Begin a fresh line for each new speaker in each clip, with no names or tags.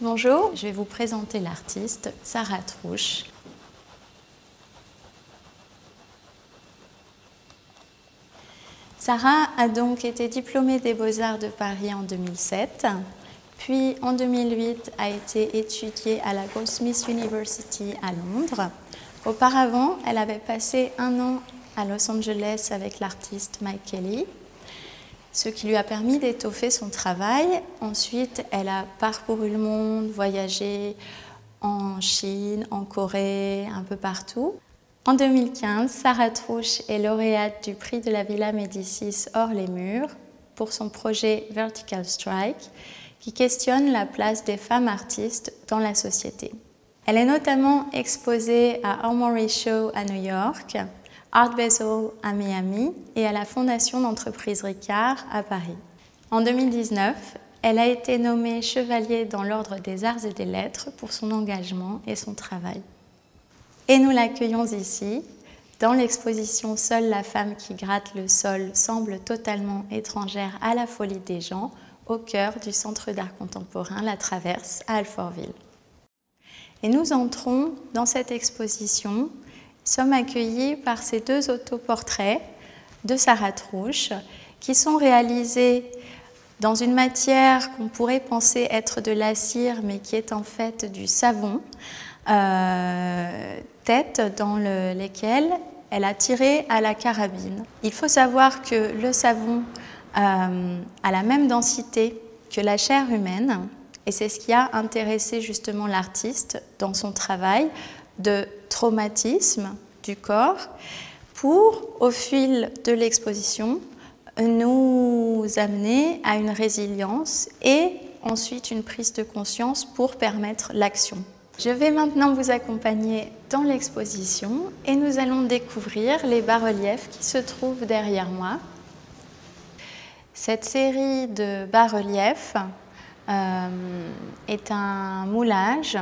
Bonjour, je vais vous présenter l'artiste Sarah Trouche. Sarah a donc été diplômée des Beaux-Arts de Paris en 2007, puis en 2008 a été étudiée à la Goldsmiths University à Londres. Auparavant, elle avait passé 1 an à Los Angeles avec l'artiste Mike Kelley, ce qui lui a permis d'étoffer son travail. Ensuite, elle a parcouru le monde, voyagé en Chine, en Corée, un peu partout. En 2015, Sarah Trouche est lauréate du prix de la Villa Médicis hors les murs pour son projet Vertical Strike, qui questionne la place des femmes artistes dans la société. Elle est notamment exposée à Armory Show à New York, Art Basel à Miami et à la Fondation d'entreprise Ricard à Paris. En 2019, elle a été nommée chevalier dans l'Ordre des Arts et des Lettres pour son engagement et son travail. Et nous l'accueillons ici, dans l'exposition « Seule la femme qui gratte le sol semble totalement étrangère à la folie des gens » au cœur du Centre d'art contemporain La Traverse à Alfortville. Et nous entrons dans cette exposition, sommes accueillis par ces 2 autoportraits de Sarah Trouche qui sont réalisés dans une matière qu'on pourrait penser être de la cire mais qui est en fait du savon, tête dans lesquelles elle a tiré à la carabine. Il faut savoir que le savon a la même densité que la chair humaine et c'est ce qui a intéressé justement l'artiste dans son travail de traumatisme du corps pour, au fil de l'exposition, nous amener à une résilience et ensuite une prise de conscience pour permettre l'action. Je vais maintenant vous accompagner dans l'exposition et nous allons découvrir les bas-reliefs qui se trouvent derrière moi. Cette série de bas-reliefs est un moulage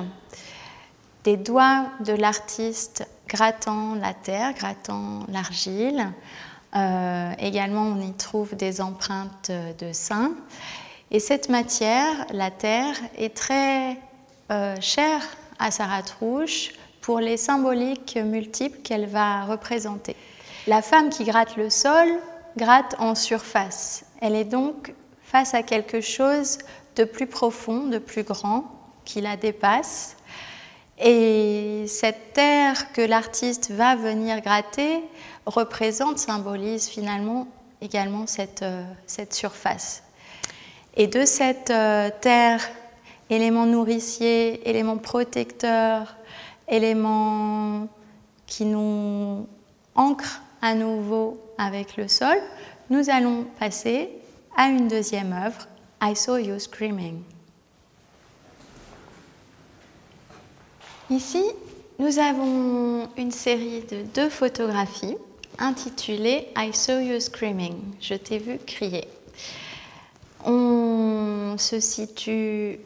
des doigts de l'artiste grattant la terre, grattant l'argile. Également, on y trouve des empreintes de seins. Et cette matière, la terre, est très chère à Sarah Trouche pour les symboliques multiples qu'elle va représenter. La femme qui gratte le sol gratte en surface. Elle est donc face à quelque chose de plus profond, de plus grand, qui la dépasse. Et cette terre que l'artiste va venir gratter représente, symbolise finalement également cette surface. Et de cette terre, élément nourricier, élément protecteur, élément qui nous ancre à nouveau avec le sol, nous allons passer à une deuxième œuvre, I Saw You Screaming. Ici, nous avons une série de 2 photographies intitulées I Saw You Screaming, je t'ai vu crier. On se situe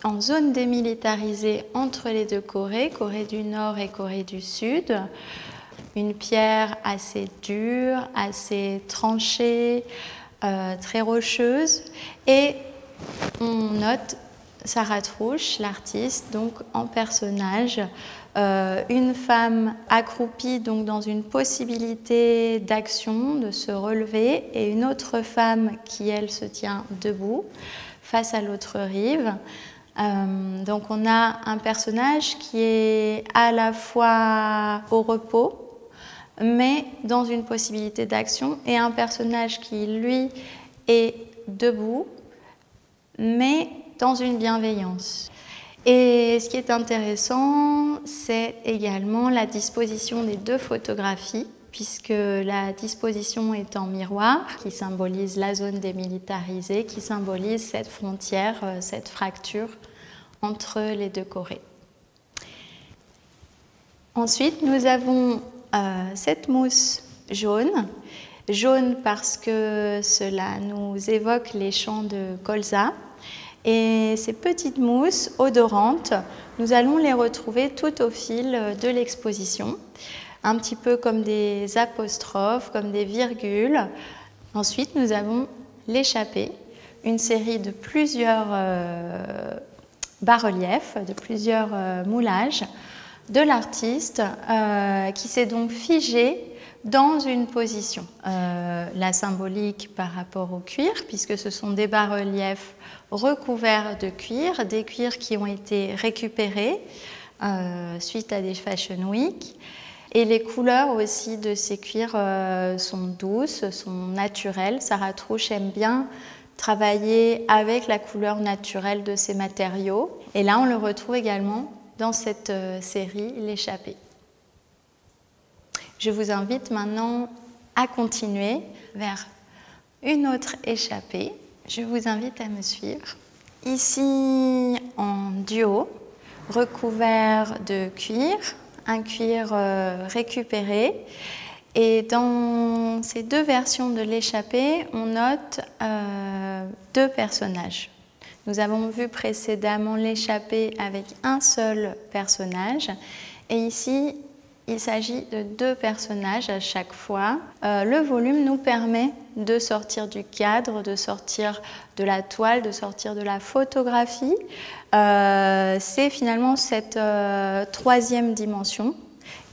en zone démilitarisée entre les 2 Corées, Corée du Nord et Corée du Sud. Une pierre assez dure, assez tranchée, très rocheuse. Et on note Sarah Trouche, l'artiste, donc en personnage, une femme accroupie donc dans une possibilité d'action, de se relever, et une autre femme qui, elle, se tient debout face à l'autre rive. Donc on a un personnage qui est à la fois au repos, mais dans une possibilité d'action, et un personnage qui, lui, est debout, mais dans une bienveillance. Et ce qui est intéressant, c'est également la disposition des 2 photographies, puisque la disposition est en miroir, qui symbolise la zone démilitarisée, qui symbolise cette frontière, cette fracture entre les 2 Corées. Ensuite, nous avons cette mousse jaune. Jaune parce que cela nous évoque les champs de colza. Et ces petites mousses odorantes, nous allons les retrouver tout au fil de l'exposition, un petit peu comme des apostrophes, comme des virgules. Ensuite, nous avons l'échappée, une série de plusieurs bas-reliefs, de plusieurs moulages de l'artiste qui s'est donc figé dans une position. La symbolique par rapport au cuir, puisque ce sont des bas-reliefs recouverts de cuir, des cuirs qui ont été récupérés suite à des Fashion Week. Et les couleurs aussi de ces cuirs sont douces, sont naturelles. Sarah Trouche aime bien travailler avec la couleur naturelle de ces matériaux. Et là, on le retrouve également dans cette série, L'échappée. Je vous invite maintenant à continuer vers une autre échappée. Je vous invite à me suivre. Ici, en duo, recouvert de cuir, un cuir récupéré. Et dans ces deux versions de l'échappée, on note deux personnages. Nous avons vu précédemment l'échappée avec un seul personnage. Et ici, il s'agit de deux personnages à chaque fois. Le volume nous permet de sortir du cadre, de sortir de la toile, de sortir de la photographie. C'est finalement cette troisième dimension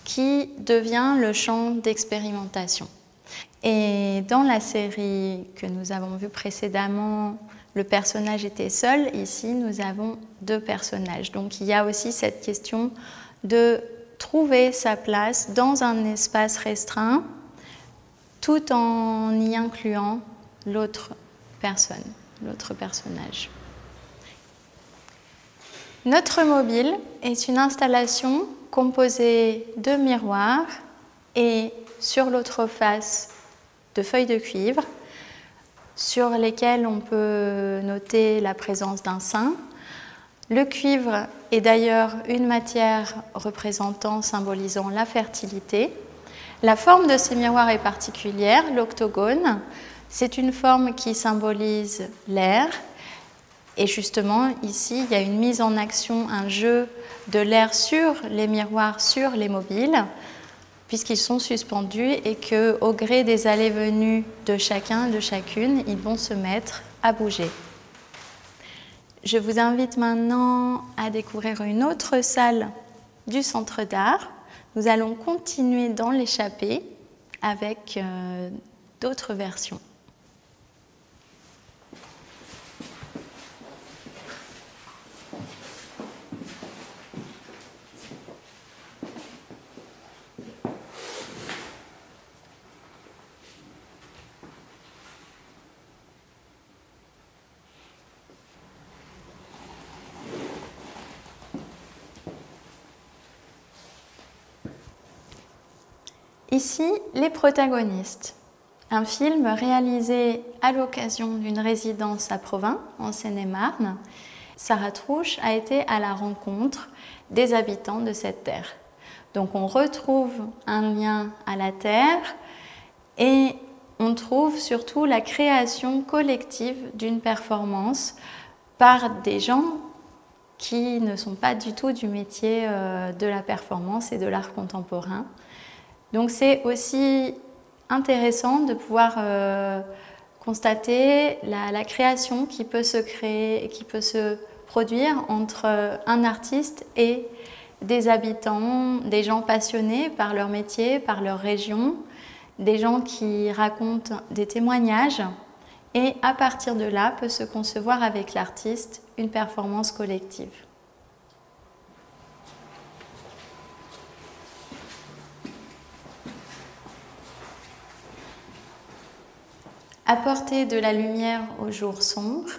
qui devient le champ d'expérimentation. Et dans la série que nous avons vue précédemment, le personnage était seul. Ici, nous avons deux personnages. Donc, il y a aussi cette question de trouver sa place dans un espace restreint, tout en y incluant l'autre personne, l'autre personnage. Notre mobile est une installation composée de miroirs et sur l'autre face de feuilles de cuivre sur lesquelles on peut noter la présence d'un sein. Le cuivre est d'ailleurs une matière représentant, symbolisant la fertilité. La forme de ces miroirs est particulière, l'octogone. C'est une forme qui symbolise l'air. Et justement, ici, il y a une mise en action, un jeu de l'air sur les miroirs, sur les mobiles, puisqu'ils sont suspendus et qu'au gré des allées-venues de chacun, de chacune, ils vont se mettre à bouger. Je vous invite maintenant à découvrir une autre salle du Centre d'Art. Nous allons continuer dans l'échappée avec d'autres versions. Ici, les protagonistes. Un film réalisé à l'occasion d'une résidence à Provins, en Seine-et-Marne. Sarah Trouche a été à la rencontre des habitants de cette terre. Donc on retrouve un lien à la terre et on trouve surtout la création collective d'une performance par des gens qui ne sont pas du tout du métier de la performance et de l'art contemporain. Donc c'est aussi intéressant de pouvoir constater la création qui peut se créer, qui peut se produire entre un artiste et des habitants, des gens passionnés par leur métier, par leur région, des gens qui racontent des témoignages et à partir de là peut se concevoir avec l'artiste une performance collective. Apporter de la lumière au jour sombre.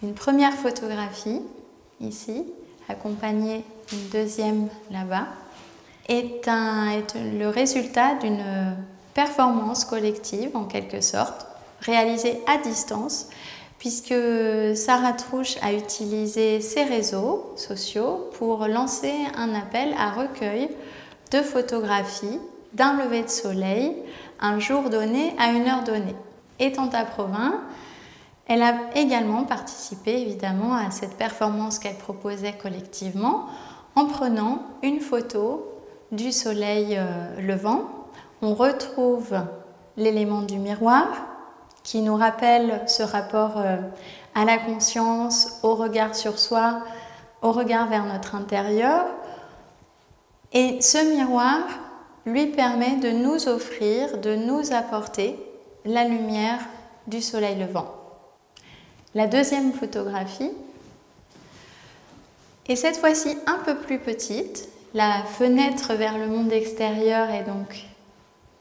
Une première photographie, ici, accompagnée d'une deuxième là-bas, est le résultat d'une performance collective, en quelque sorte, réalisée à distance, puisque Sarah Trouche a utilisé ses réseaux sociaux pour lancer un appel à recueil de photographies d'un lever de soleil, un jour donné à une heure donnée. Étant à Provins, elle a également participé évidemment à cette performance qu'elle proposait collectivement en prenant une photo du soleil levant. On retrouve l'élément du miroir qui nous rappelle ce rapport à la conscience, au regard sur soi, au regard vers notre intérieur. Et ce miroir lui permet de nous offrir, de nous apporter la lumière du soleil levant. La deuxième photographie est cette fois-ci un peu plus petite. La fenêtre vers le monde extérieur est donc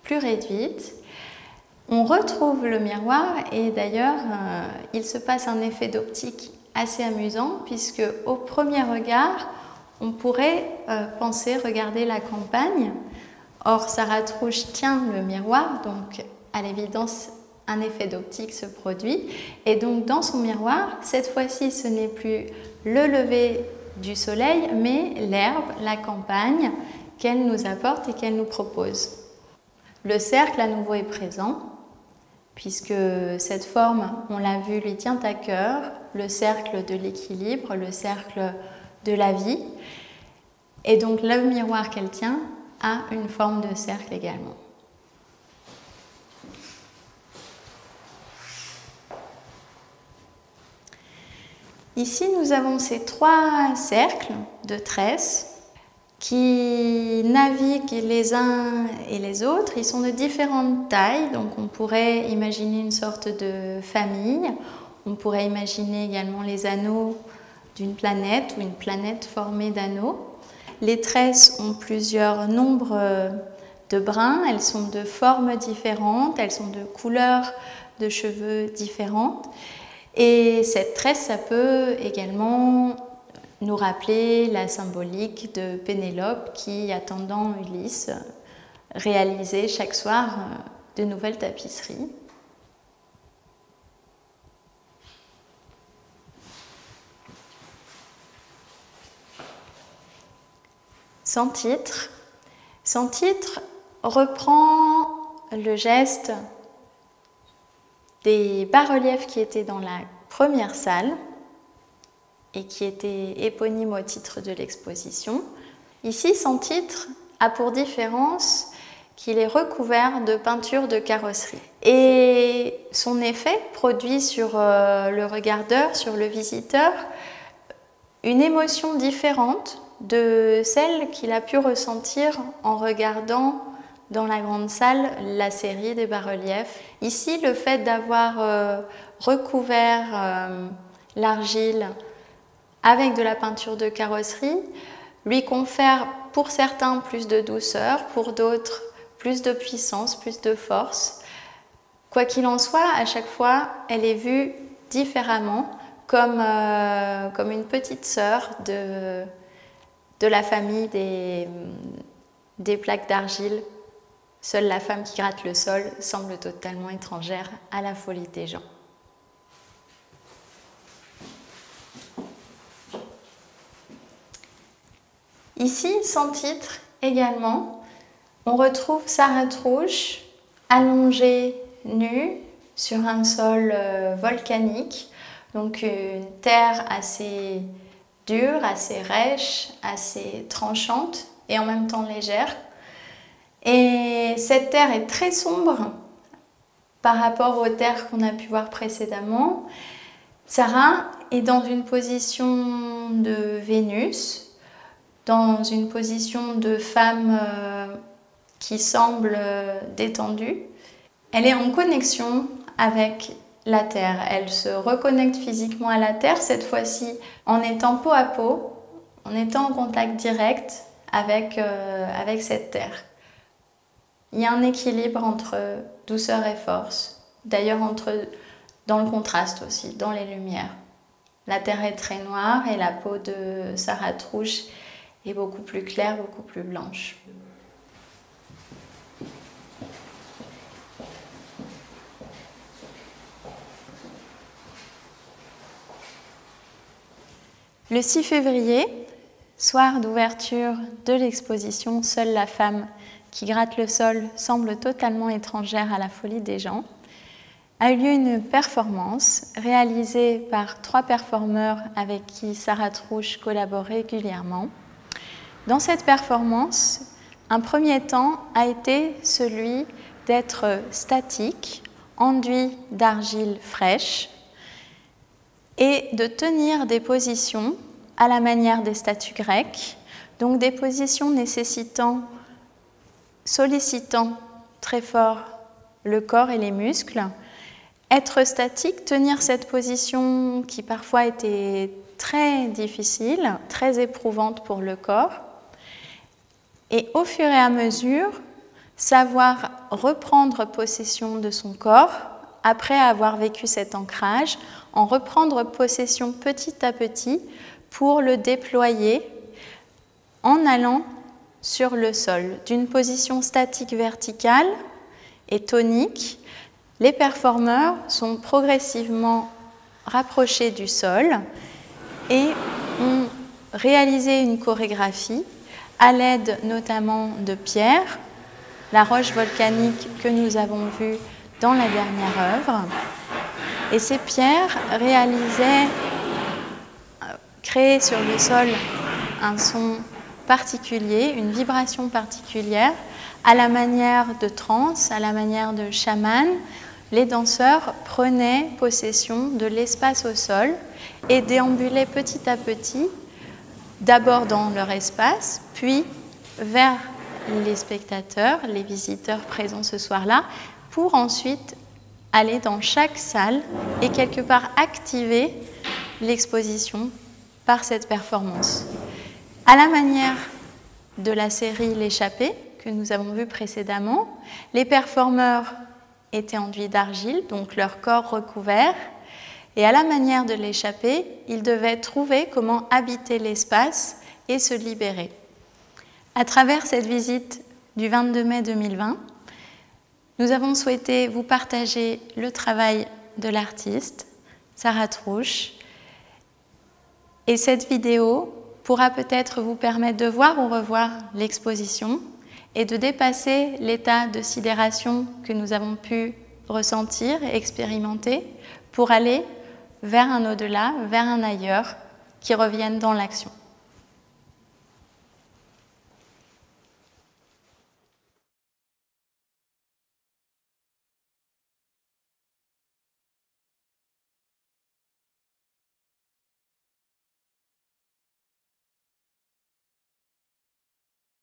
plus réduite. On retrouve le miroir et d'ailleurs, il se passe un effet d'optique assez amusant puisque au premier regard, on pourrait penser regarder la campagne. Or, Sarathroush tient le miroir, donc à l'évidence, un effet d'optique se produit. Et donc, dans son miroir, cette fois-ci, ce n'est plus le lever du soleil, mais l'herbe, la campagne qu'elle nous apporte et qu'elle nous propose. Le cercle, à nouveau, est présent, puisque cette forme, on l'a vu, lui tient à cœur, le cercle de l'équilibre, le cercle de la vie. Et donc, le miroir qu'elle tient a une forme de cercle également. Ici, nous avons ces trois cercles de tresses qui naviguent les uns et les autres. Ils sont de différentes tailles, donc on pourrait imaginer une sorte de famille. On pourrait imaginer également les anneaux d'une planète ou une planète formée d'anneaux. Les tresses ont plusieurs nombres de brins, elles sont de formes différentes, elles sont de couleurs de cheveux différentes. Et cette tresse, ça peut également nous rappeler la symbolique de Pénélope qui, attendant Ulysse, réalisait chaque soir de nouvelles tapisseries. Sans titre. Sans titre reprend le geste des bas-reliefs qui étaient dans la première salle et qui étaient éponymes au titre de l'exposition. Ici, Sans titre a pour différence qu'il est recouvert de peintures de carrosserie. Et son effet produit sur le regardeur, sur le visiteur, une émotion différente de celle qu'il a pu ressentir en regardant dans la grande salle la série des bas-reliefs. Ici, le fait d'avoir recouvert l'argile avec de la peinture de carrosserie lui confère pour certains plus de douceur, pour d'autres plus de puissance, plus de force. Quoi qu'il en soit, à chaque fois, elle est vue différemment, comme une petite sœur de la famille des plaques d'argile. Seule la femme qui gratte le sol semble totalement étrangère à la folie des gens. Ici, Sans titre également, on retrouve Sarathroush allongé, nu, sur un sol volcanique, donc une terre assez dure, assez rêche, assez tranchante et en même temps légère. Et cette terre est très sombre par rapport aux terres qu'on a pu voir précédemment. Sara est dans une position de Vénus, dans une position de femme qui semble détendue. Elle est en connexion avec la Terre. Elle se reconnecte physiquement à la Terre, cette fois-ci en étant peau à peau, en étant en contact direct avec cette Terre. Il y a un équilibre entre douceur et force, d'ailleurs dans le contraste aussi, dans les lumières. La Terre est très noire et la peau de Sarathroush est beaucoup plus claire, beaucoup plus blanche. Le 6 février, soir d'ouverture de l'exposition « Seule la femme qui gratte le sol semble totalement étrangère à la folie des gens », a eu lieu une performance réalisée par 3 performeurs avec qui Sarathroush collabore régulièrement. Dans cette performance, un premier temps a été celui d'être statique enduit d'argile fraîche et de tenir des positions à la manière des statues grecques, donc des positions sollicitant très fort le corps et les muscles. Être statique, tenir cette position qui parfois était très difficile, très éprouvante pour le corps, et au fur et à mesure, savoir reprendre possession de son corps après avoir vécu cet ancrage, en reprendre possession petit à petit pour le déployer en allant sur le sol. D'une position statique verticale et tonique, les performeurs sont progressivement rapprochés du sol et ont réalisé une chorégraphie à l'aide notamment de pierres, la roche volcanique que nous avons vue dans la dernière œuvre. Et ces pierres créaient sur le sol un son particulier, une vibration particulière, à la manière de trance, à la manière de chaman. Les danseurs prenaient possession de l'espace au sol et déambulaient petit à petit, d'abord dans leur espace, puis vers les spectateurs, les visiteurs présents ce soir-là, pour ensuite aller dans chaque salle et quelque part activer l'exposition par cette performance. À la manière de la série L'échappée que nous avons vue précédemment, les performeurs étaient enduits d'argile, donc leur corps recouvert, et à la manière de l'échappée, ils devaient trouver comment habiter l'espace et se libérer. À travers cette visite du 22 mai 2020, nous avons souhaité vous partager le travail de l'artiste, Sarah Trouche, et cette vidéo pourra peut-être vous permettre de voir ou revoir l'exposition et de dépasser l'état de sidération que nous avons pu ressentir et expérimenter pour aller vers un au-delà, vers un ailleurs qui revienne dans l'action.